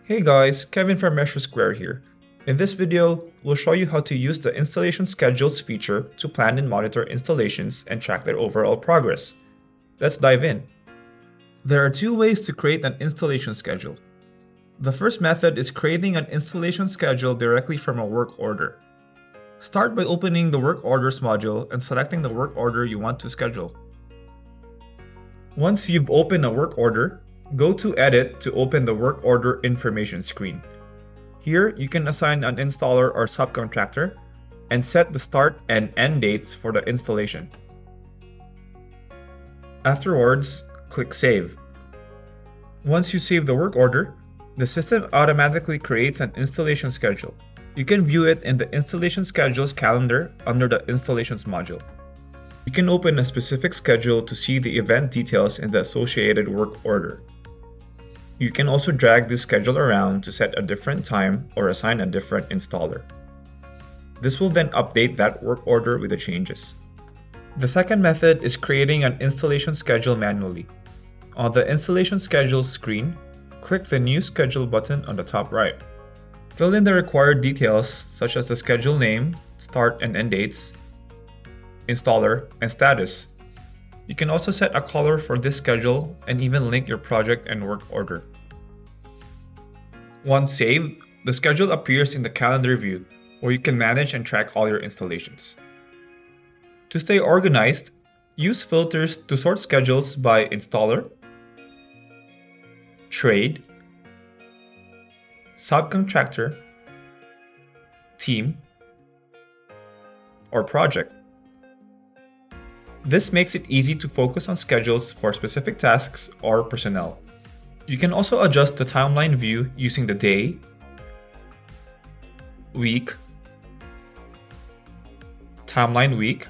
Hey guys, Kevin from MeasureSquare here. In this video, we'll show you how to use the Installation Schedules feature to plan and monitor installations and track their overall progress. Let's dive in. There are two ways to create an installation schedule. The first method is creating an installation schedule directly from a work order. Start by opening the Work Orders module and selecting the work order you want to schedule. Once you've opened a work order, go to Edit to open the work order information screen. Here, you can assign an installer or subcontractor and set the start and end dates for the installation. Afterwards, click Save. Once you save the work order, the system automatically creates an installation schedule. You can view it in the Installation Schedules calendar under the Installations module. You can open a specific schedule to see the event details in the associated work order. You can also drag this schedule around to set a different time or assign a different installer. This will then update that work order with the changes. The second method is creating an installation schedule manually. On the Installation Schedules screen, click the New Schedule button on the top right. Fill in the required details such as the schedule name, start and end dates, installer, and status. You can also set a color for this schedule and even link your project and work order. Once saved, the schedule appears in the calendar view where you can manage and track all your installations. To stay organized, use filters to sort schedules by installer, trade, subcontractor, team, or project. This makes it easy to focus on schedules for specific tasks or personnel. You can also adjust the timeline view using the day, week, timeline week,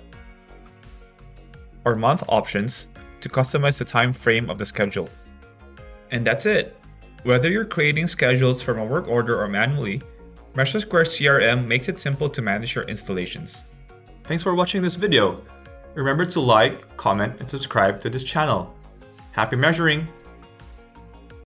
or month options to customize the time frame of the schedule. And that's it! Whether you're creating schedules from a work order or manually, MeasureSquare CRM makes it simple to manage your installations. Thanks for watching this video. Remember to like, comment, and subscribe to this channel. Happy measuring!